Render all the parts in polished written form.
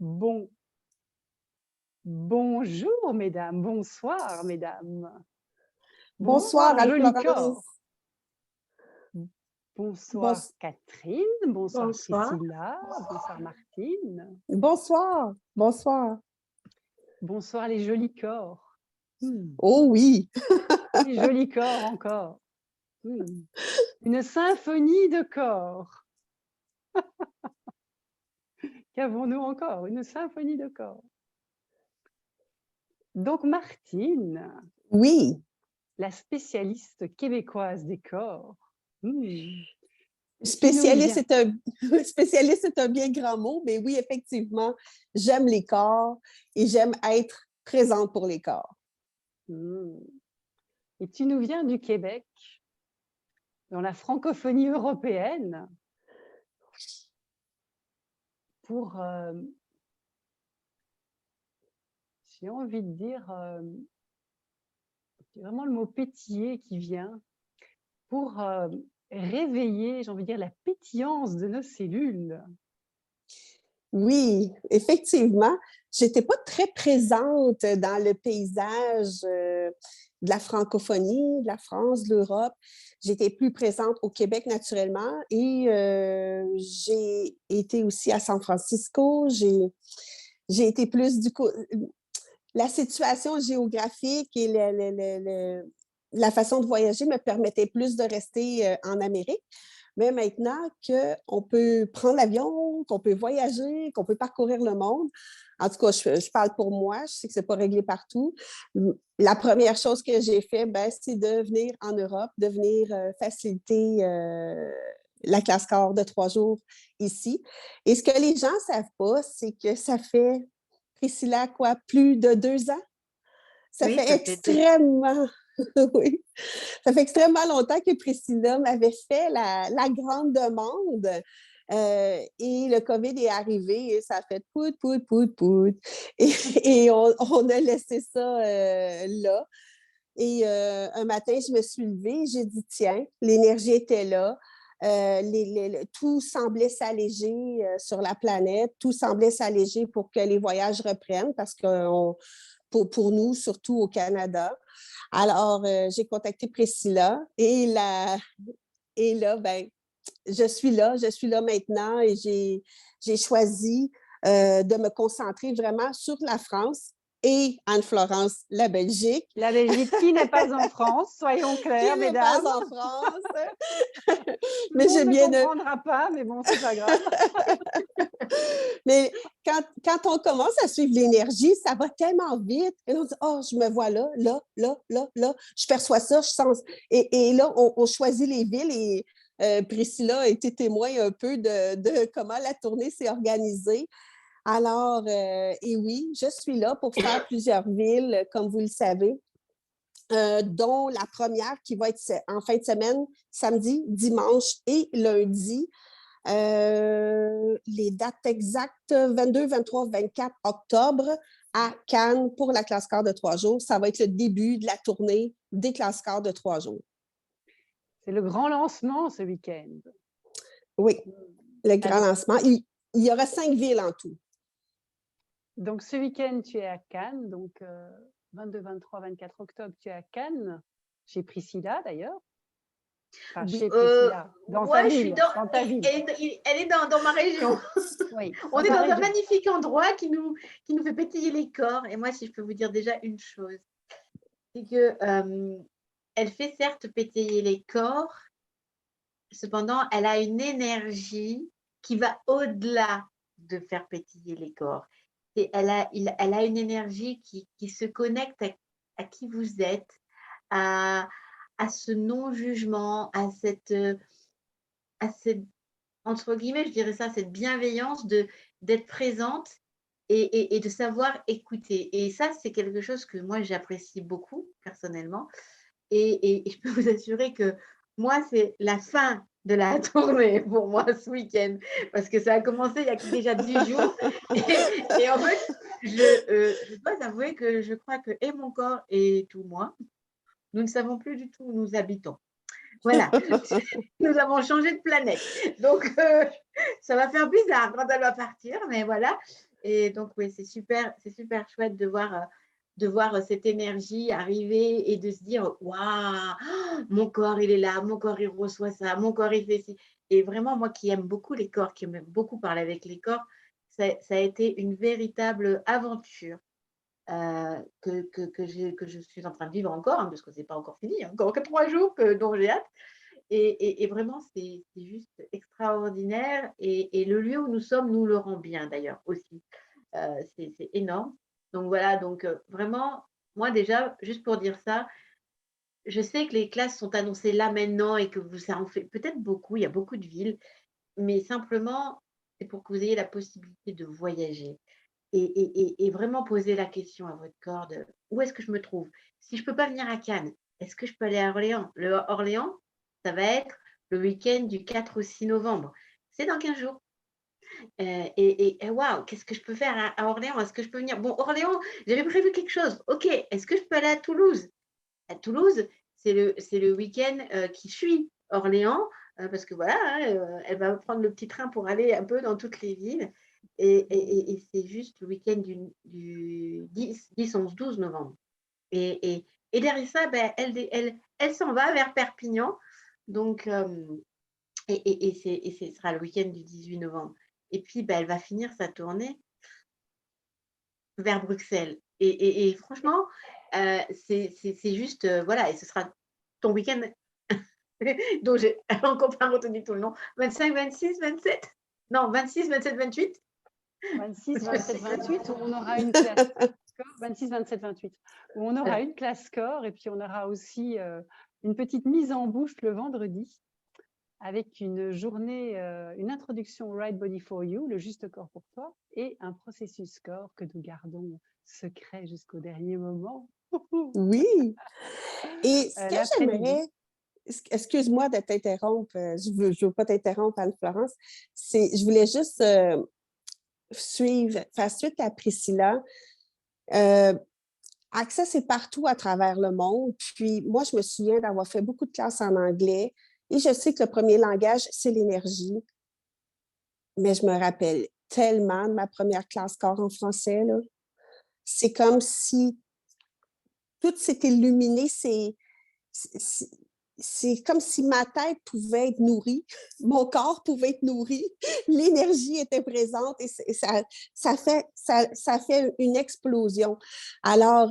Bon, bonjour mesdames, bonsoir mesdames. Bonsoir Bonsoir joli corps. Anne-Florence. Bonsoir Bons- Catherine, bonsoir Bonsoir. Priscilla, bonsoir Martine. Bonsoir. Bonsoir. Bonsoir les jolis corps. Oh oui. Les jolis corps encore. Une symphonie de corps. Qu'avons-nous encore? Une symphonie de corps. Donc Martine, Oui. la spécialiste québécoise des corps. Spécialiste est un spécialiste est un bien grand mot, mais oui, effectivement, j'aime les corps et j'aime être présente pour les corps. Et tu nous viens du Québec, dans la francophonie européenne, pour, j'ai envie de dire, c'est vraiment le mot pétiller qui vient, pour réveiller, j'ai envie de dire, la pétillance de nos cellules. Oui, effectivement. J'étais pas très présente dans le paysage de la francophonie, de la France, de l'Europe. J'étais plus présente au Québec naturellement et j'ai été aussi à San Francisco. J'ai été plus du coup. La situation géographique et la façon de voyager me permettait plus de rester en Amérique. Mais maintenant qu'on peut prendre l'avion, qu'on peut voyager, qu'on peut parcourir le monde, en tout cas, je parle pour moi, je sais que ce n'est pas réglé partout. La première chose que j'ai fait, c'est de venir en Europe, de venir faciliter la classe corps de 3 jours ici. Et ce que les gens ne savent pas, c'est que ça fait, Priscilla, quoi, plus de 2 ans? Ça Oui, fait ça fait extrêmement... oui. Ça fait extrêmement longtemps que Priscilla m'avait fait la grande demande et le COVID est arrivé et ça a fait pout, pout, pout, pout. Et on a laissé ça là. Et un matin, je me suis levée et j'ai dit, tiens, l'énergie était là. Tout semblait s'alléger sur la planète, tout semblait s'alléger pour que les voyages reprennent parce que pour nous, surtout au Canada. Alors, j'ai contacté Priscilla et là, je suis là maintenant et j'ai choisi de me concentrer vraiment sur la France et Anne-Florence, la Belgique. La Belgique qui n'est pas en France, soyons Qui clairs, n'est mesdames. pas en France. Tout Mais le monde j'ai ne bien... comprendra pas, mais bon, c'est pas grave. Mais quand on commence à suivre l'énergie, ça va tellement vite. Et on dit, oh, je me vois là, là, là, là, là. Je perçois ça, je sens. Et là, on choisit les villes et Priscilla a été témoin un peu de comment la tournée s'est organisée. Alors, et oui, je suis là pour faire plusieurs villes, comme vous le savez, dont la première qui va être en fin de semaine, samedi, dimanche et lundi. Les dates exactes, 22, 23, 24 octobre à Cannes pour la classe quart de 3 jours. Ça va être le début de la tournée des classes quart de 3 jours. C'est le grand lancement ce week-end. Oui, le grand Alors, lancement. Il y aura 5 villes en tout. donc ce week-end, tu es à Cannes, donc 22, 23, 24 octobre, tu es à Cannes, chez Priscilla d'ailleurs. Enfin, chez Priscilla, dans ta ouais, je suis ville, dans ta ville. elle est dans ma région. Oui, On dans est ta dans un région. magnifique endroit qui nous fait pétiller les corps. Et moi, si je peux vous dire déjà une chose, c'est que elle fait certes pétiller les corps, cependant, elle a une énergie qui va au-delà de faire pétiller les corps. Et elle a une énergie qui se connecte à qui vous êtes, à ce non-jugement, à cette, entre guillemets, je dirais ça, cette bienveillance d'être présente et de savoir écouter. Et ça, c'est quelque chose que moi, j'apprécie beaucoup personnellement. Et je peux vous assurer que moi, c'est la fin de la tournée pour moi ce week-end, parce que ça a commencé il y a déjà 10 jours. Et en fait, je dois avouer que je crois que et mon corps et tout moi, nous ne savons plus du tout où nous habitons. Voilà, nous avons changé de planète. Donc, ça va faire bizarre quand elle va partir, mais voilà. Et donc, oui, c'est super chouette de voir cette énergie arriver et de se dire, waouh, mon corps, il est là, mon corps, il reçoit ça, mon corps, il fait ci. Et vraiment, moi qui aime beaucoup les corps, qui aime beaucoup parler avec les corps, ça a été une véritable aventure que je suis en train de vivre encore, hein, parce que ce n'est pas encore fini, hein, encore que 3 jours dont j'ai hâte. Et vraiment, c'est juste extraordinaire. Et le lieu où nous sommes nous le rend bien d'ailleurs aussi. C'est énorme. Donc voilà, donc vraiment, moi déjà, juste pour dire ça, je sais que les classes sont annoncées là maintenant et que ça en fait peut-être beaucoup, il y a beaucoup de villes, mais simplement, c'est pour que vous ayez la possibilité de voyager et vraiment poser la question à votre corps de où est-ce que je me trouve? Si je ne peux pas venir à Cannes, est-ce que je peux aller à Orléans? Orléans, ça va être le week-end du 4 au 6 novembre. C'est dans 15 jours. Et waouh, qu'est-ce que je peux faire à Orléans? Est-ce que je peux venir? Bon, Orléans, j'avais prévu quelque chose. OK, est-ce que je peux aller à Toulouse? À Toulouse, c'est le week-end qui suit Orléans, parce que voilà, hein, elle va prendre le petit train pour aller un peu dans toutes les villes. Et c'est juste le week-end du 10, 11, 12 novembre. Et derrière ça, ben, elle s'en va vers Perpignan. Donc, ce sera le week-end du 18 novembre. Et puis, ben, elle va finir sa tournée vers Bruxelles. Et franchement, c'est juste, voilà, et ce sera ton week-end dont j'ai encore pas retenu tout le nom. 25, 26, 27? Non, 26, 27, 28? 26, 27, 28, où on aura une classe score, 26, 27, 28, où on aura une classe score et puis on aura aussi une petite mise en bouche le vendredi avec une journée, une introduction au Right Body for You, le juste corps pour toi, et un processus corps que nous gardons secret jusqu'au dernier moment. Oui. Et ce que L'après-midi. j'aimerais, excuse-moi de t'interrompre, je veux pas t'interrompre, Anne-Florence, je voulais juste faire suite à Priscilla. Access, c'est partout à travers le monde. Puis moi, je me souviens d'avoir fait beaucoup de classes en anglais. Et je sais que le premier langage, c'est l'énergie. Mais je me rappelle tellement de ma première classe corps en français, là. C'est comme si tout s'est illuminé. C'est comme si ma tête pouvait être nourrie, mon corps pouvait être nourri, l'énergie était présente et ça fait une explosion. Alors,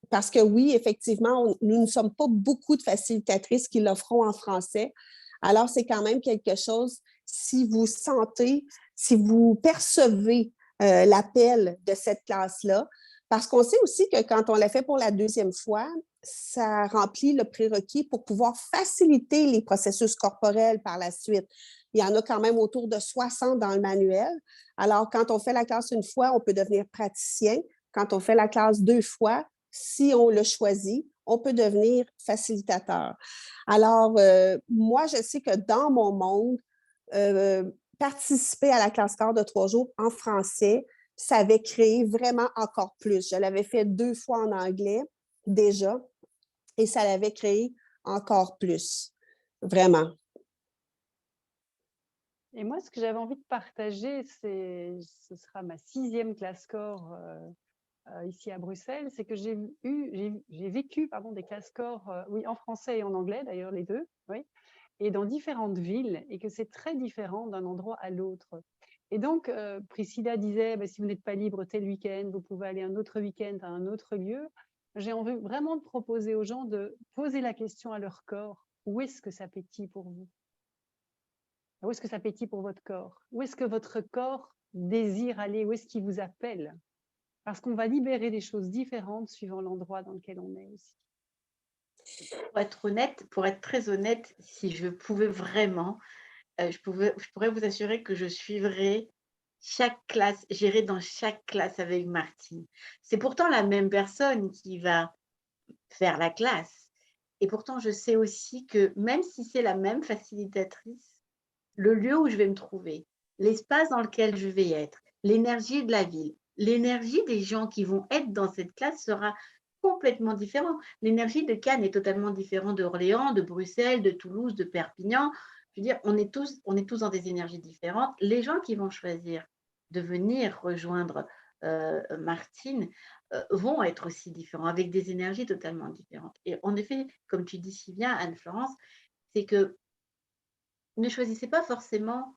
parce que oui, effectivement, nous ne sommes pas beaucoup de facilitatrices qui l'offront en français. Alors, c'est quand même quelque chose, si vous sentez, si vous percevez l'appel de cette classe-là, parce qu'on sait aussi que quand on l'a fait pour la deuxième fois, ça remplit le prérequis pour pouvoir faciliter les processus corporels par la suite. Il y en a quand même autour de 60 dans le manuel. Alors, quand on fait la classe une fois, on peut devenir praticien. Quand on fait la classe 2 fois, si on le choisit, on peut devenir facilitateur. Alors, moi, je sais que dans mon monde, participer à la classe corps de 3 jours en français, ça avait créé vraiment encore plus. Je l'avais fait 2 fois en anglais déjà et ça l'avait créé encore plus. Vraiment. Et moi, ce que j'avais envie de partager, ce sera ma 6e classe corps ici à Bruxelles, c'est que j'ai vécu des classes corps, oui, en français et en anglais d'ailleurs, les deux, oui, et dans différentes villes, et que c'est très différent d'un endroit à l'autre. Et donc, Priscilla disait, si vous n'êtes pas libre tel week-end, vous pouvez aller un autre week-end à un autre lieu. J'ai envie vraiment de proposer aux gens de poser la question à leur corps. Où est-ce que ça pétille pour vous? Où est-ce que ça pétille pour votre corps? Où est-ce que votre corps désire aller? Où est-ce qu'il vous appelle? Parce qu'on va libérer des choses différentes suivant l'endroit dans lequel on est aussi. Pour être très honnête, si je pouvais vraiment, je pourrais vous assurer que je suivrais chaque classe, j'irai dans chaque classe avec Martine. C'est pourtant la même personne qui va faire la classe. Et pourtant, je sais aussi que même si c'est la même facilitatrice, le lieu où je vais me trouver, l'espace dans lequel je vais être, l'énergie de la ville, l'énergie des gens qui vont être dans cette classe sera complètement différent. L'énergie de Cannes est totalement différente d'Orléans, de Bruxelles, de Toulouse, de Perpignan. Je veux dire, on est tous dans des énergies différentes. Les gens qui vont choisir de venir rejoindre Martine vont être aussi différents, avec des énergies totalement différentes. Et en effet, comme tu dis si bien, Anne-Florence, c'est que ne choisissez pas forcément,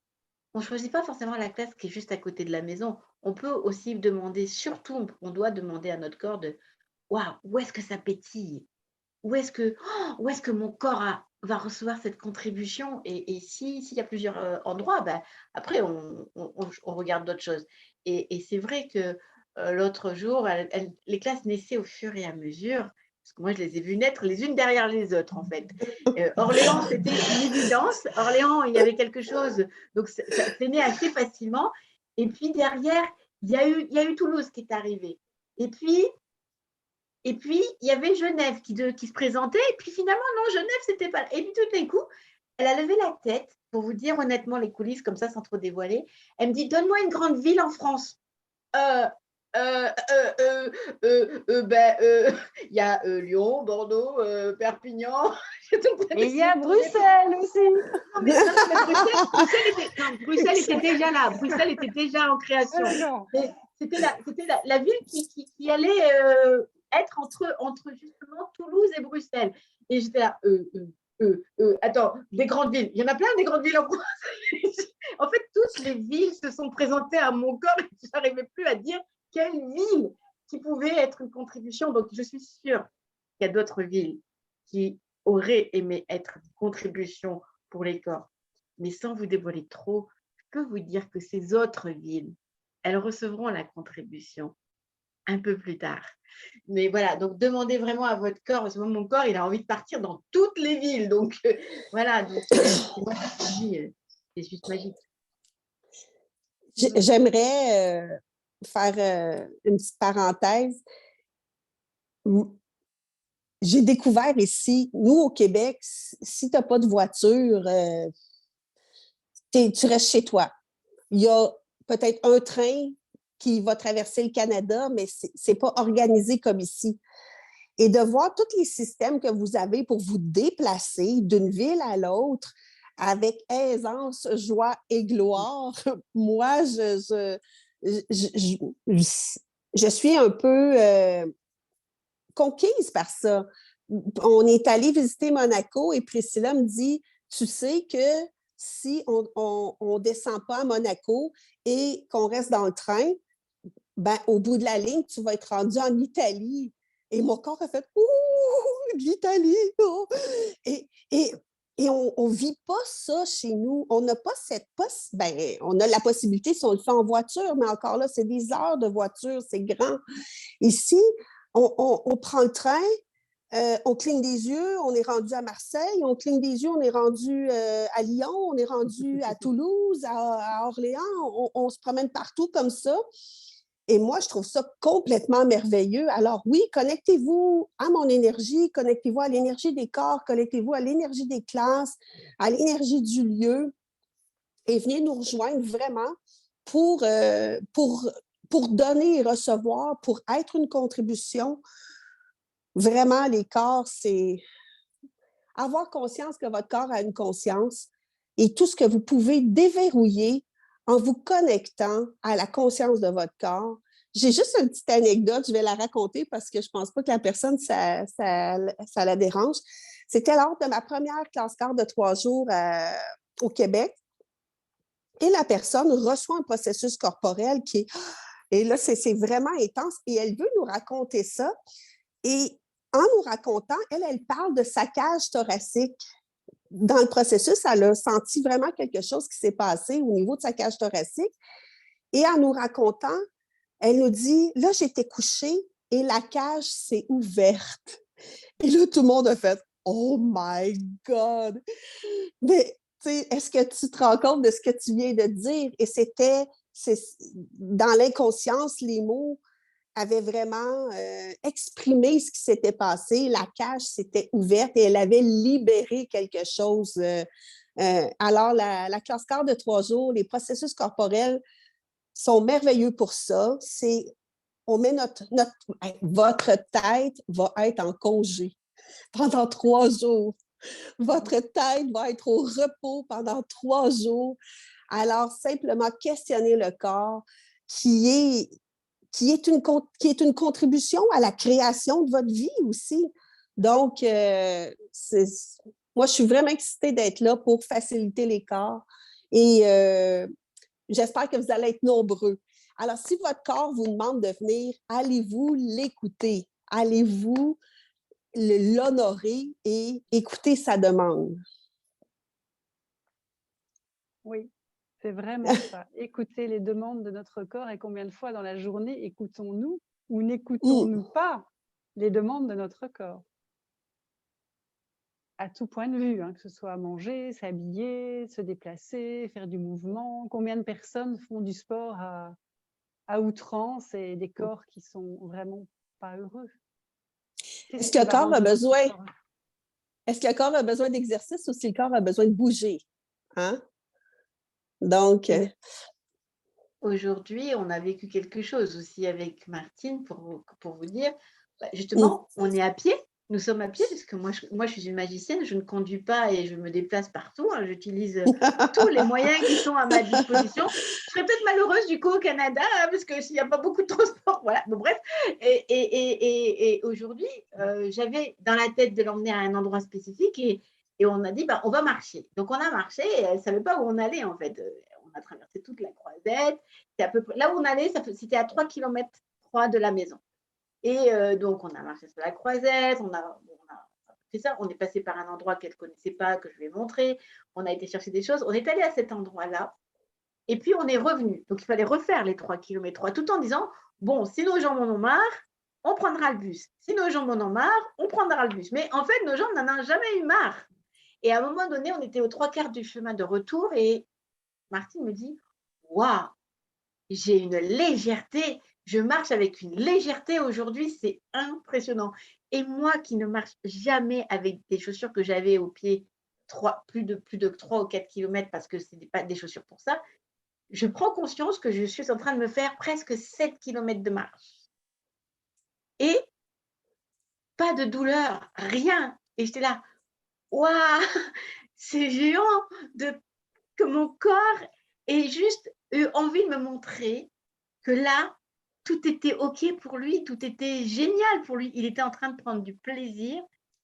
on ne choisit pas forcément la classe qui est juste à côté de la maison. On peut aussi demander, surtout, on doit demander à notre corps de waouh, où est-ce que ça pétille? Où est-ce que mon corps va recevoir cette contribution? Et s'il y a plusieurs endroits, ben, après, on regarde d'autres choses. Et c'est vrai que l'autre jour, les classes naissaient au fur et à mesure, parce que moi, je les ai vues naître les unes derrière les autres, en fait. Orléans, c'était une évidence. Orléans, il y avait quelque chose, donc ça s'est né assez facilement. Et puis derrière, il y a eu Toulouse qui est arrivé. Et puis, il y avait Genève qui se présentait. Et puis finalement, non, Genève, c'était pas là. Et puis tout d'un coup, elle a levé la tête, pour vous dire honnêtement les coulisses, comme ça, sans trop dévoiler. Elle me dit, donne-moi une grande ville en France. Il y a Lyon, Bordeaux, Perpignan. Et il y a Bruxelles aussi. Non, mais Bruxelles était déjà là. Bruxelles était déjà en création. Mais c'était la ville qui allait être entre justement Toulouse et Bruxelles. Et j'étais là, attends, des grandes villes. Il y en a plein des grandes villes en France. En fait, toutes les villes se sont présentées à mon corps et je n'arrivais plus à dire quelle ville qui pouvait être une contribution. Donc, je suis sûre qu'il y a d'autres villes qui auraient aimé être une contribution pour les corps. Mais sans vous dévoiler trop, je peux vous dire que ces autres villes, elles recevront la contribution un peu plus tard. Mais voilà, donc demandez vraiment à votre corps, parce que mon corps, il a envie de partir dans toutes les villes. Donc voilà, donc, c'est juste magique. J'aimerais faire une petite parenthèse. J'ai découvert ici, nous au Québec, si tu n'as pas de voiture, tu restes chez toi. Il y a peut-être un train qui va traverser le Canada, mais ce n'est pas organisé comme ici. Et de voir tous les systèmes que vous avez pour vous déplacer d'une ville à l'autre avec aisance, joie et gloire, moi, je suis un peu conquise par ça. On est allé visiter Monaco et Priscilla me dit, tu sais que si on ne descend pas à Monaco et qu'on reste dans le train, ben, au bout de la ligne, tu vas être rendu en Italie. Et mon corps a fait « Ouh, de l'Italie! Oh! » Et on ne vit pas ça chez nous. On n'a pas cette ben, on a la possibilité si on le fait en voiture, mais encore là, c'est des heures de voiture, c'est grand. Ici, on prend le train, on cligne des yeux, on est rendu à Marseille, on cligne des yeux, on est rendu à Lyon, on est rendu à Toulouse, à Orléans, on se promène partout comme ça. Et moi, je trouve ça complètement merveilleux. Alors oui, connectez-vous à mon énergie, connectez-vous à l'énergie des corps, connectez-vous à l'énergie des classes, à l'énergie du lieu et venez nous rejoindre vraiment pour donner et recevoir, pour être une contribution. Vraiment, les corps, c'est avoir conscience que votre corps a une conscience et tout ce que vous pouvez déverrouiller en vous connectant à la conscience de votre corps. J'ai juste une petite anecdote, je vais la raconter parce que je ne pense pas que la personne, ça la dérange. C'était lors de ma première classe corps de 3 jours au Québec. Et la personne reçoit un processus corporel qui est... Et là, c'est vraiment intense. Et elle veut nous raconter ça. Et en nous racontant, elle parle de sa cage thoracique. Dans le processus, elle a senti vraiment quelque chose qui s'est passé au niveau de sa cage thoracique. Et en nous racontant, elle nous dit, là, j'étais couchée et la cage s'est ouverte. Et là, tout le monde a fait, oh my God! Mais, tu sais, est-ce que tu te rends compte de ce que tu viens de dire? Et dans l'inconscience, les mots avait vraiment exprimé ce qui s'était passé. La cage s'était ouverte et elle avait libéré quelque chose. Alors, la classe corps de 3 jours, les processus corporels sont merveilleux pour ça. On met votre tête va être en congé pendant 3 jours. Votre tête va être au repos pendant 3 jours. Alors, simplement questionner le corps qui est une contribution à la création de votre vie aussi. Donc, moi, je suis vraiment excitée d'être là pour faciliter les corps et j'espère que vous allez être nombreux. Alors, si votre corps vous demande de venir, allez-vous l'écouter? Allez-vous l'honorer et écouter sa demande? Oui, c'est vraiment ça. Écouter les demandes de notre corps et combien de fois dans la journée écoutons-nous ou n'écoutons-nous pas les demandes de notre corps? À tout point de vue, hein, que ce soit manger, s'habiller, se déplacer, faire du mouvement. Combien de personnes font du sport à outrance et des corps qui sont vraiment pas heureux? Est-ce que le corps a besoin... Est-ce que le corps a besoin d'exercice ou si le corps a besoin de bouger? Hein? Donc... Aujourd'hui, on a vécu quelque chose aussi avec Martine, pour vous dire, justement, on est à pied, nous sommes à pied, parce que moi, je suis une magicienne, je ne conduis pas et je me déplace partout, hein, j'utilise tous les moyens qui sont à ma disposition. Je serais peut-être malheureuse du coup au Canada, hein, parce qu'il n'y a pas beaucoup de transport, voilà, bon, bref. Et aujourd'hui, j'avais dans la tête de l'emmener à un endroit spécifique et on a dit, on va marcher. Donc, on a marché et elle ne savait pas où on allait, en fait. On a traversé toute la croisette. C'est à peu près, là où on allait, c'était à 3 km de la maison. Et donc, on a marché sur la croisette, on a fait ça. On est passé par un endroit qu'elle ne connaissait pas, que je lui ai montré. On a été chercher des choses. On est allé à cet endroit-là. Et puis, on est revenu. Donc, il fallait refaire les 3 km tout en disant, bon, si nos jambes en ont marre, on prendra le bus. Si nos jambes en ont marre, on prendra le bus. Mais en fait, nos jambes n'en ont jamais eu marre. Et à un moment donné, on était aux 3/4 du chemin de retour et Martine me dit, waouh, j'ai une légèreté, je marche avec une légèreté aujourd'hui, c'est impressionnant. Et moi qui ne marche jamais avec des chaussures que j'avais au pied plus de 3 ou 4 km parce que ce n'est pas des chaussures pour ça, je prends conscience que je suis en train de me faire presque 7 km de marche. Et pas de douleur, rien. Et j'étais là, waouh, c'est géant que mon corps ait juste eu envie de me montrer que là, tout était OK pour lui, tout était génial pour lui. Il était en train de prendre du plaisir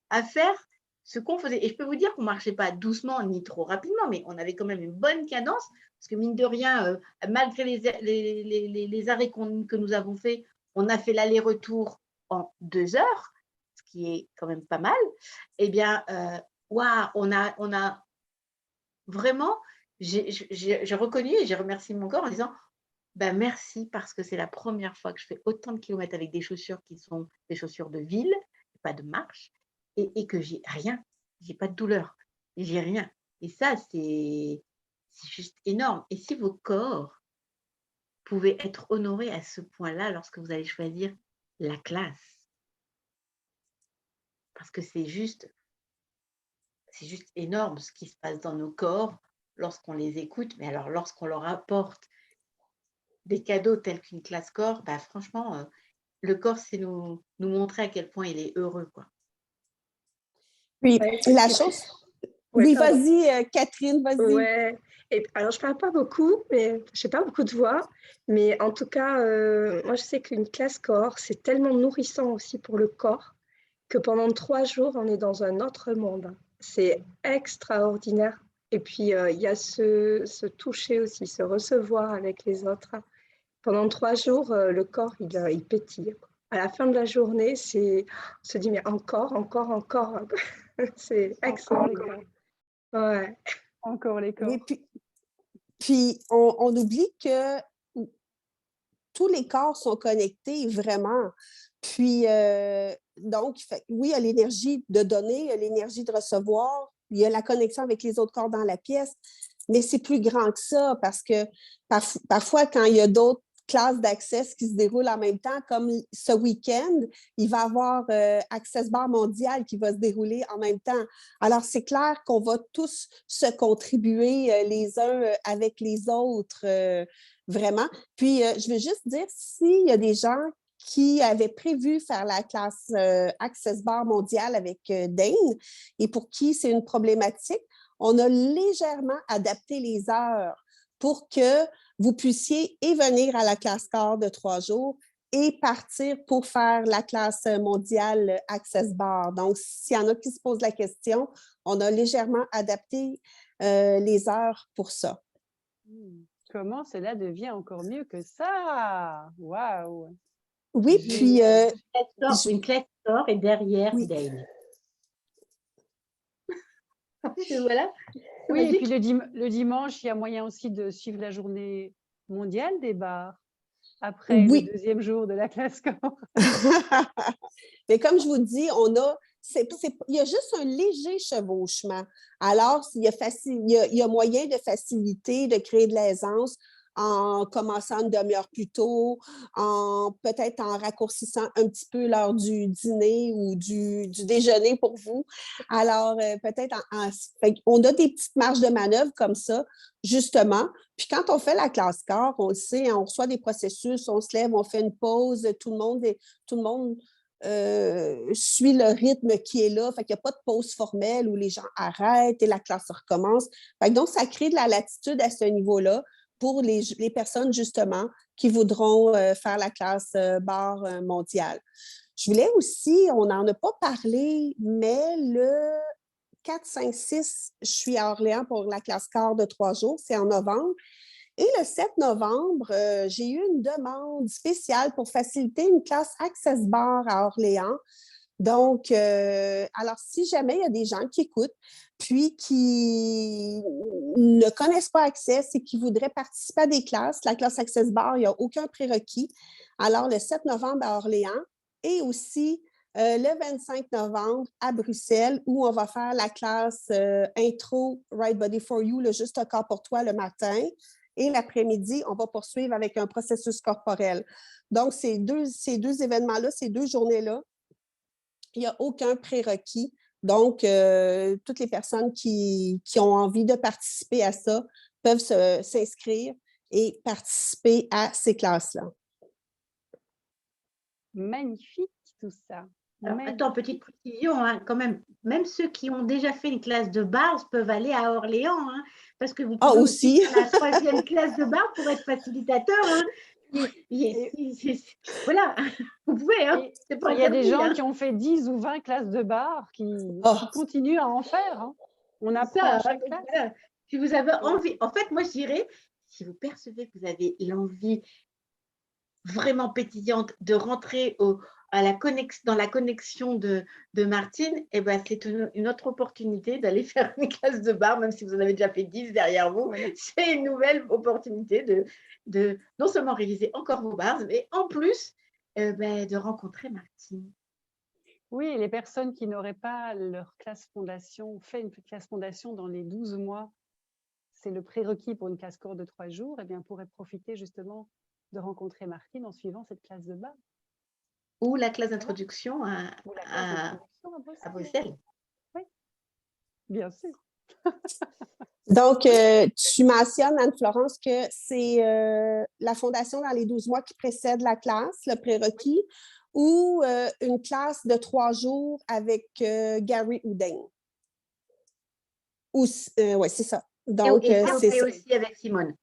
à faire ce qu'on faisait. Et je peux vous dire qu'on ne marchait pas doucement ni trop rapidement, mais on avait quand même une bonne cadence, parce que mine de rien, malgré les arrêts que nous avons faits, on a fait l'aller-retour en 2 heures, ce qui est quand même pas mal. Eh bien, waouh, on a vraiment, j'ai reconnu et j'ai remercié mon corps en disant, merci parce que c'est la première fois que je fais autant de kilomètres avec des chaussures qui sont des chaussures de ville, pas de marche, et que j'ai rien, j'ai pas de douleur, j'ai rien. Et ça, c'est juste énorme. Et si vos corps pouvaient être honorés à ce point-là lorsque vous allez choisir la classe, parce que c'est juste énorme ce qui se passe dans nos corps lorsqu'on les écoute, mais alors lorsqu'on leur apporte des cadeaux tels qu'une classe corps, franchement, le corps, c'est nous montrer à quel point il est heureux, quoi. Puis, Ouais, la chose... Oui, vas-y, Catherine, vas-y. Ouais. Et alors, je parle pas beaucoup, mais je n'ai pas beaucoup de voix. Mais en tout cas, moi, je sais qu'une classe corps, c'est tellement nourrissant aussi pour le corps que pendant 3 jours, on est dans un autre monde. C'est extraordinaire. Et puis, il y a ce toucher aussi, se recevoir avec les autres. Pendant 3 jours, le corps, il pétille. À la fin de la journée, on se dit, mais encore. C'est excellent. Ouais. Encore les corps. Oui, puis on oublie que tous les corps sont connectés vraiment. Puis, donc, oui, il y a l'énergie de donner, il y a l'énergie de recevoir, il y a la connexion avec les autres corps dans la pièce, mais c'est plus grand que ça parce que parfois, quand il y a d'autres classes d'Access qui se déroulent en même temps, comme ce week-end, il va y avoir Access Bar Mondial qui va se dérouler en même temps. Alors, c'est clair qu'on va tous se contribuer les uns avec les autres, vraiment. Puis, je veux juste dire, s'il y a des gens qui avaient prévu faire la classe Access Bar Mondial avec Dane et pour qui c'est une problématique, on a légèrement adapté les heures pour que vous puissiez et venir à la classe corps de 3 jours et partir pour faire la classe mondiale Access Bar. Donc, s'il y en a qui se posent la question, on a légèrement adapté les heures pour ça. Comment cela devient encore mieux que ça? Waouh! Oui, puis... une classe corps et derrière oui. Dane. Voilà. Oui, et puis le dimanche, il y a moyen aussi de suivre la journée mondiale des bars après Oui. le deuxième jour de la classe corps. Mais comme je vous dis, il y a juste un léger chevauchement. Alors, il y a moyen de faciliter, de créer de l'aisance en commençant une demi-heure plus tôt, peut-être en raccourcissant un petit peu l'heure du dîner ou du déjeuner pour vous. Alors, peut-être on a des petites marges de manœuvre comme ça, justement. Puis quand on fait la classe corps, on le sait, on reçoit des processus, on se lève, on fait une pause, tout le monde suit le rythme qui est là. Fait qu'il n'y a pas de pause formelle où les gens arrêtent et la classe recommence. Fait que donc, ça crée de la latitude à ce niveau-là pour les personnes, justement, qui voudront faire la classe bar mondiale. Je voulais aussi, on n'en a pas parlé, mais le 4, 5, 6, je suis à Orléans pour la classe quart de 3 jours, c'est en novembre. Et le 7 novembre, j'ai eu une demande spéciale pour faciliter une classe Access Bar à Orléans. Donc, alors, si jamais il y a des gens qui écoutent, puis qui ne connaissent pas Access et qui voudraient participer à des classes, la classe Access Bar, il n'y a aucun prérequis. Alors, le 7 novembre à Orléans et aussi le 25 novembre à Bruxelles, où on va faire la classe Intro Right Body for You, le juste corps pour toi le matin. Et l'après-midi, on va poursuivre avec un processus corporel. Donc, ces deux événements-là, ces 2 journées-là, il n'y a aucun prérequis. Donc, toutes les personnes qui ont envie de participer à ça peuvent s'inscrire et participer à ces classes-là. Magnifique tout ça. Alors, attends, petite précision, hein, quand même ceux qui ont déjà fait une classe de bar peuvent aller à Orléans, hein, parce que vous pouvez aussi faire la 3e classe de bar pour être facilitateur. Hein. Voilà, vous pouvez. Hein, c'est pas il y a des gens hein. qui ont fait 10 ou 20 classes de bar qui continuent à en faire. Hein. On apprend à chaque classe. Voilà. Si vous avez envie, en fait, moi je dirais, si vous percevez que vous avez l'envie vraiment pétillante de rentrer dans la connexion de Martine, eh ben, c'est une autre opportunité d'aller faire une classe de bar, même si vous en avez déjà fait 10 derrière vous. C'est une nouvelle opportunité de non seulement réviser encore vos bars, mais en plus de rencontrer Martine. Oui, les personnes qui n'auraient pas leur classe fondation, fait une classe fondation dans les 12 mois, c'est le prérequis pour une classe corps de 3 jours, eh bien, pourraient profiter justement de rencontrer Martine en suivant cette classe de bar. Ou la classe d'introduction à Bruxelles. Oui, bien sûr. Donc, tu mentionnes, Anne-Florence, que c'est la fondation dans les 12 mois qui précèdent la classe, le prérequis, ou une classe de 3 jours avec Gary Houdin. Oui, c'est ça. Donc, et c'est aussi avec Simone.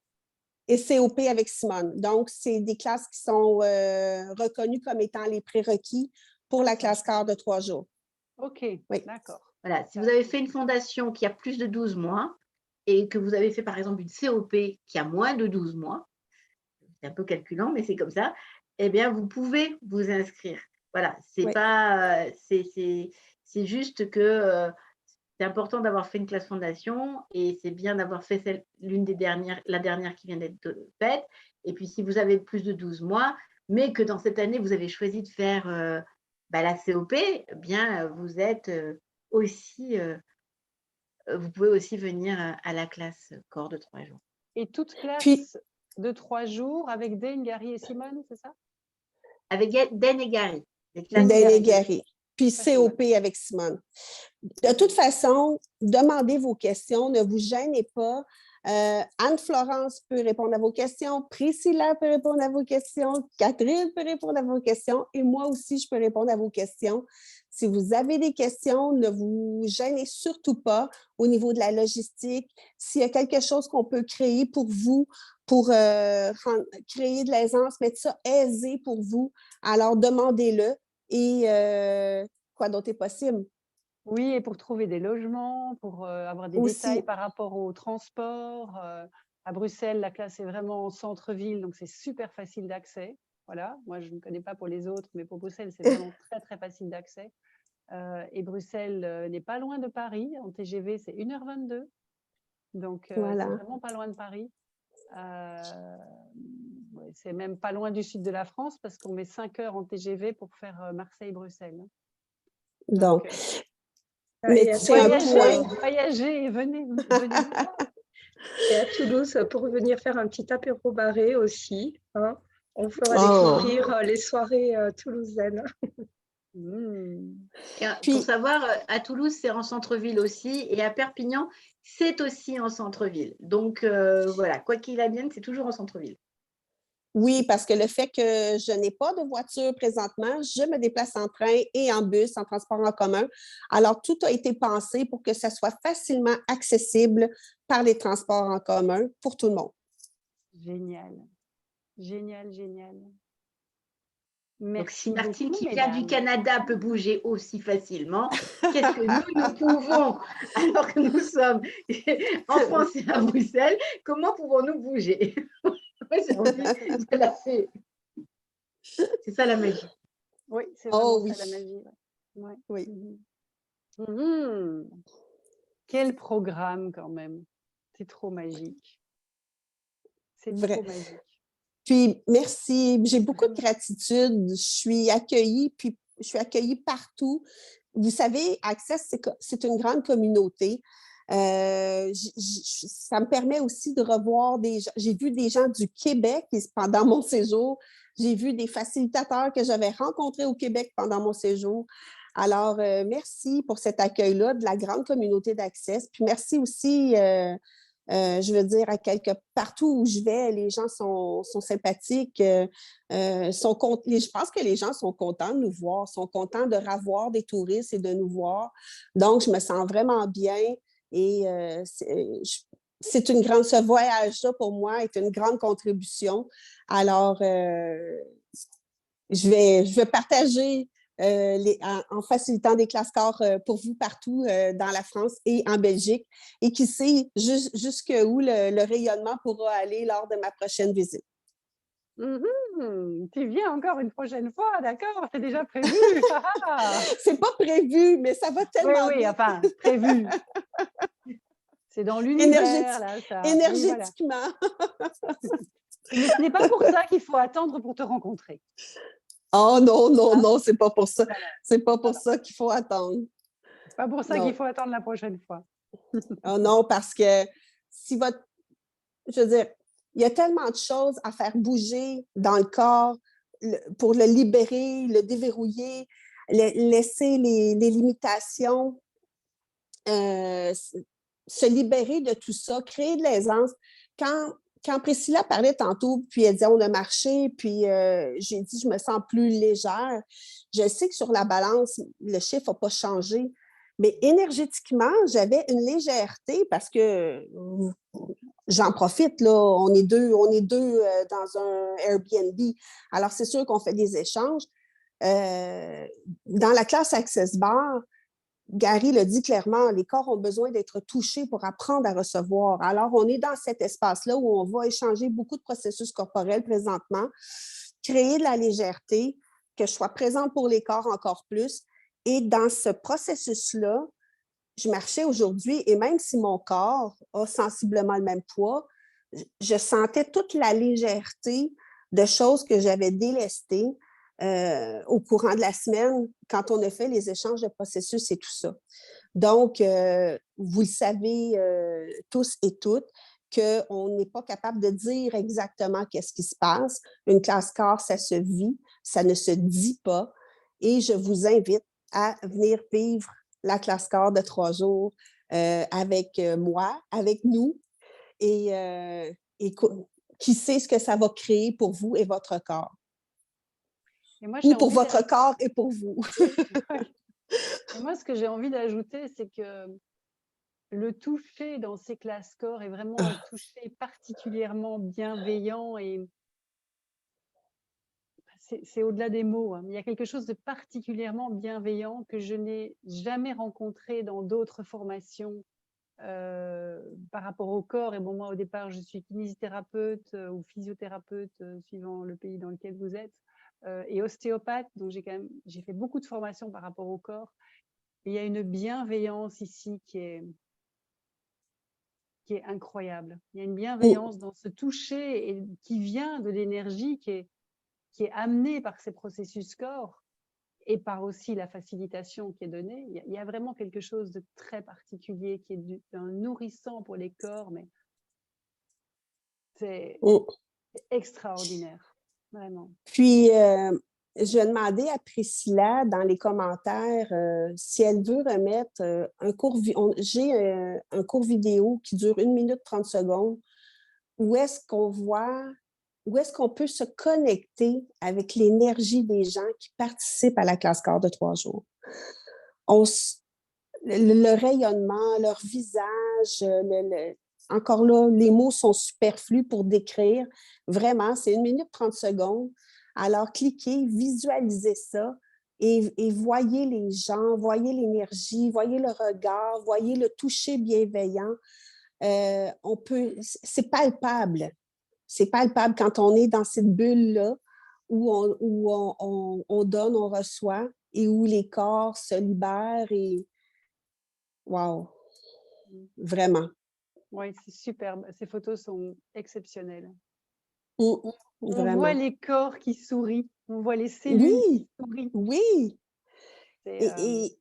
Et COP avec Simone. Donc, c'est des classes qui sont reconnues comme étant les prérequis pour la classe quart de 3 jours. OK, oui. D'accord. Voilà, si vous avez fait une fondation qui a plus de 12 mois et que vous avez fait, par exemple, une COP qui a moins de 12 mois, c'est un peu calculant, mais c'est comme ça, eh bien, vous pouvez vous inscrire. Voilà, c'est pas... c'est juste que... c'est important d'avoir fait une classe fondation et c'est bien d'avoir fait la dernière qui vient d'être faite. Et puis, si vous avez plus de 12 mois, mais que dans cette année, vous avez choisi de faire la COP, eh bien, vous êtes aussi, vous pouvez aussi venir à la classe corps de 3 jours. Et toute classe de 3 jours avec Dane, Gary et Simone, c'est ça? Avec Dane et Gary. Dane et Gary. Puis COP avec Simone. De toute façon, demandez vos questions, ne vous gênez pas. Anne-Florence peut répondre à vos questions, Priscilla peut répondre à vos questions, Catherine peut répondre à vos questions et moi aussi, je peux répondre à vos questions. Si vous avez des questions, ne vous gênez surtout pas au niveau de la logistique. S'il y a quelque chose qu'on peut créer pour vous, pour créer de l'aisance, mettre ça aisé pour vous, alors demandez-le et quoi d'autre est possible? Oui, et pour trouver des logements, pour avoir des Aussi. détails par rapport au transport. À Bruxelles, la classe est vraiment en centre-ville, donc c'est super facile d'accès. Voilà, moi je ne connais pas pour les autres, mais pour Bruxelles, c'est vraiment très très facile d'accès. Et Bruxelles n'est pas loin de Paris. En TGV, c'est 1h22. Donc, c'est Voilà. vraiment pas loin de Paris. C'est même pas loin du sud de la France parce qu'on met 5 heures en TGV pour faire Marseille-Bruxelles. Donc, Et mais à c'est un Toulouse, point. Voyagez et venez nous voir. et à Toulouse, pour venir faire un petit apéro barré aussi, hein, on fera Oh. découvrir les soirées toulousaines. Et, Puis- pour savoir, à Toulouse, c'est en centre-ville aussi, et à Perpignan, c'est aussi en centre-ville. Donc voilà, quoi qu'il advienne, c'est toujours en centre-ville. Oui, parce que le fait que je n'ai pas de voiture présentement, je me déplace en train et en bus, en transport en commun. Alors, tout a été pensé pour que ça soit facilement accessible par les transports en commun pour tout le monde. Génial. Génial, génial. Donc, si Merci Martine, beaucoup, qui vient du mesdames. Canada, peut bouger aussi facilement, qu'est-ce que nous pouvons, alors que nous sommes en France et à Bruxelles, comment pouvons-nous bouger? Ouais, j'ai envie de la faire. C'est ça la magie. Oui, c'est vraiment Oh oui. ça la magie. Ouais. Oui. Quel programme quand même. C'est trop magique. C'est Vrai. trop magique. Puis, merci. J'ai beaucoup de Vraiment. gratitude. Je suis accueillie partout. Vous savez, Access, c'est une grande communauté. Ça me permet aussi de revoir des gens. J'ai vu des gens du Québec pendant mon séjour. J'ai vu des facilitateurs que j'avais rencontrés au Québec pendant mon séjour. Alors, merci pour cet accueil-là de la grande communauté d'Access. Puis merci aussi, je veux dire, partout où je vais, les gens sont sympathiques. Je pense que les gens sont contents de nous voir, sont contents de revoir des touristes et de nous voir. Donc, je me sens vraiment bien. Et c'est une grande, ce voyage-là, pour moi, est une grande contribution. Alors, je vais partager en facilitant des classes corps pour vous partout dans la France et en Belgique. Et qui sait jusqu'où le rayonnement pourra aller lors de ma prochaine visite. Tu viens encore une prochaine fois, d'accord? C'est déjà prévu. C'est pas prévu, mais ça va tellement Oui, vite. enfin, prévu. C'est dans l'univers, là, ça. Énergétiquement. Oui, voilà. Mais ce n'est pas pour ça qu'il faut attendre pour te rencontrer. Oh non, c'est pas pour ça. C'est pas pour ça qu'il faut attendre. C'est pas pour ça qu'il faut attendre la prochaine fois. Oh non, parce que je veux dire, il y a tellement de choses à faire bouger dans le corps pour le libérer, le déverrouiller, laisser les limitations, se libérer de tout ça, créer de l'aisance. Quand Priscilla parlait tantôt, puis elle disait on a marché, puis j'ai dit je me sens plus légère. Je sais que sur la balance, le chiffre n'a pas changé, mais énergétiquement, j'avais une légèreté parce que j'en profite, là, on est deux dans un Airbnb. Alors, c'est sûr qu'on fait des échanges. Dans la classe Access Bar, Gary le dit clairement, les corps ont besoin d'être touchés pour apprendre à recevoir. Alors, on est dans cet espace-là où on va échanger beaucoup de processus corporels présentement, créer de la légèreté, que je sois présente pour les corps encore plus. Et dans ce processus-là, je marchais aujourd'hui et même si mon corps a sensiblement le même poids, je sentais toute la légèreté de choses que j'avais délestées au courant de la semaine quand on a fait les échanges de processus et tout ça. Donc, vous le savez tous et toutes qu'on n'est pas capable de dire exactement qu'est-ce qui se passe. Une classe corps, ça se vit, ça ne se dit pas. Et je vous invite à venir vivre la classe corps de 3 jours avec moi, avec nous. et qui sait ce que ça va créer pour vous et votre corps. Et moi, Ou pour votre corps et pour vous. Et moi, ce que j'ai envie d'ajouter, c'est que le toucher dans ces classes corps est vraiment un toucher particulièrement bienveillant et c'est au-delà des mots, hein. Il y a quelque chose de particulièrement bienveillant que je n'ai jamais rencontré dans d'autres formations par rapport au corps. Et bon, moi, au départ, je suis kinésithérapeute ou physiothérapeute, suivant le pays dans lequel vous êtes, et ostéopathe. Donc, j'ai fait beaucoup de formations par rapport au corps. Et il y a une bienveillance ici qui est incroyable. Il y a une bienveillance dans ce toucher et qui vient de l'énergie qui est amenée par ces processus corps et par aussi la facilitation qui est donnée. Il y a vraiment quelque chose de très particulier qui est un nourrissant pour les corps, mais c'est extraordinaire, vraiment. Puis, je vais demander à Priscilla dans les commentaires si elle veut remettre un cours. J'ai un cours vidéo qui dure 1 minute 30 secondes. Où est-ce qu'on peut se connecter avec l'énergie des gens qui participent à la classe corps de 3 jours? Le rayonnement, leur visage, encore là, les mots sont superflus pour décrire. Vraiment, c'est 1 minute 30 secondes. Alors, cliquez, visualisez ça et voyez les gens, voyez l'énergie, voyez le regard, voyez le toucher bienveillant. C'est palpable. C'est palpable quand on est dans cette bulle-là où on donne, on reçoit et où les corps se libèrent et wow, vraiment. Oui, c'est superbe. Ces photos sont exceptionnelles. On voit les corps qui sourient, on voit les cellules qui sourient. Oui, et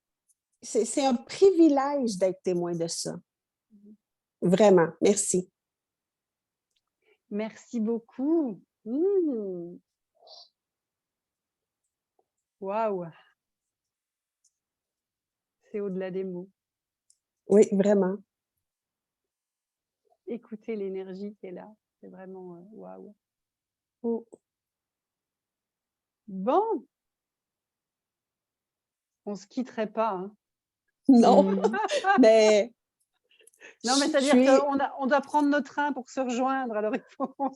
c'est un privilège d'être témoin de ça. Vraiment, merci. Merci beaucoup. Waouh! C'est au-delà des mots. Oui, vraiment. Écoutez l'énergie qui est là. C'est vraiment waouh. Bon. On ne se quitterait pas. Hein. Non, mais... Non, mais c'est-à-dire qu'on doit prendre notre train pour se rejoindre. Alors, il faut qu'on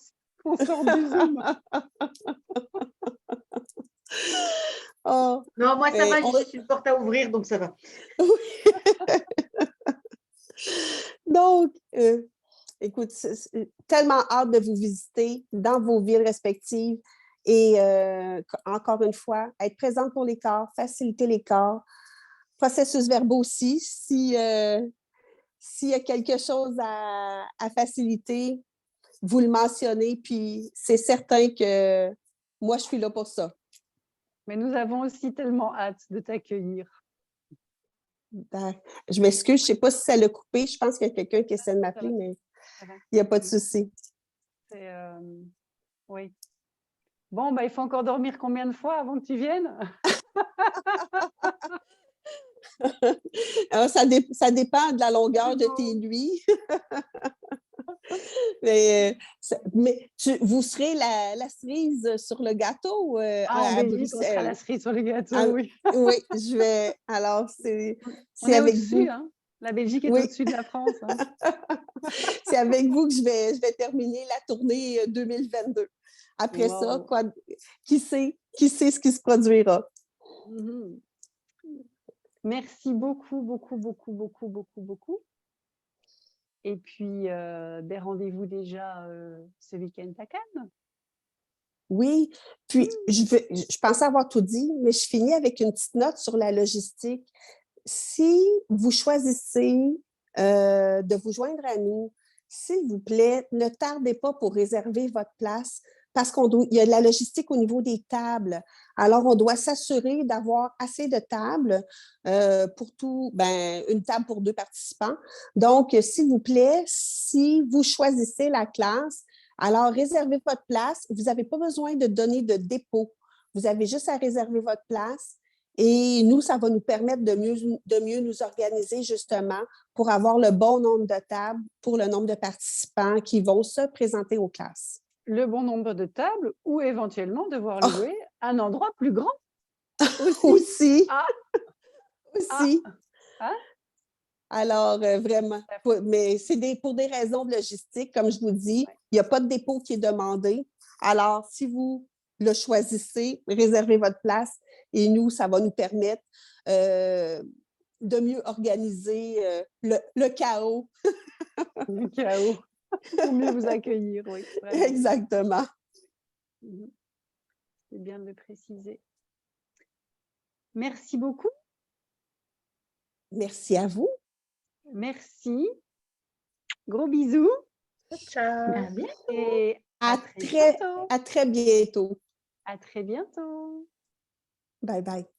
sorte du Zoom. Non, moi, ça va, j'ai juste une porte à ouvrir, donc ça va. Donc, écoute, tellement hâte de vous visiter dans vos villes respectives et encore une fois, être présente pour les corps, faciliter les corps, processus verbaux aussi, s'il y a quelque chose à faciliter, vous le mentionnez, puis c'est certain que moi, je suis là pour ça. Mais nous avons aussi tellement hâte de t'accueillir. Je m'excuse, je ne sais pas si ça l'a coupé. Je pense qu'il y a quelqu'un qui essaie de m'appeler, mais il n'y a pas de souci. Oui. Bon, il faut encore dormir combien de fois avant que tu viennes? Alors, ça dépend de la longueur de tes nuits. mais vous serez la cerise sur le gâteau en à Belgique, Bruxelles. On sera la cerise sur le gâteau, oui. Oui, je vais. Alors, c'est avec vous. Hein? La Belgique est au-dessus de la France. Hein. C'est avec vous que je vais terminer la tournée 2022. Après ça, qui sait ce qui se produira? Merci beaucoup, beaucoup, beaucoup, beaucoup, beaucoup, beaucoup. Et puis, rendez-vous déjà ce week-end à Cannes. Oui, puis je pensais avoir tout dit, mais je finis avec une petite note sur la logistique. Si vous choisissez de vous joindre à nous, s'il vous plaît, ne tardez pas pour réserver votre place parce qu'il y a de la logistique au niveau des tables. Alors, on doit s'assurer d'avoir assez de tables pour une table pour 2 participants. Donc, s'il vous plaît, si vous choisissez la classe, alors réservez votre place. Vous n'avez pas besoin de donner de dépôt. Vous avez juste à réserver votre place Et nous, ça va nous permettre de mieux nous organiser justement pour avoir le bon nombre de tables pour le nombre de participants qui vont se présenter aux classes. Le bon nombre de tables ou éventuellement devoir Oh. louer un endroit plus grand aussi. Aussi. Ah. Aussi. Ah. Alors, vraiment, mais c'est pour des raisons de logistique, comme je vous dis, il n'y a pas de dépôt qui est demandé. Alors, si vous le choisissez, réservez votre place et nous, ça va nous permettre de mieux organiser le chaos. Le chaos, pour mieux vous accueillir, oui. Vraiment. Exactement. C'est bien de le préciser. Merci beaucoup. Merci à vous. Merci. Gros bisous. Ciao. À bientôt. Et À très bientôt. très bientôt. À très bientôt. Bye bye.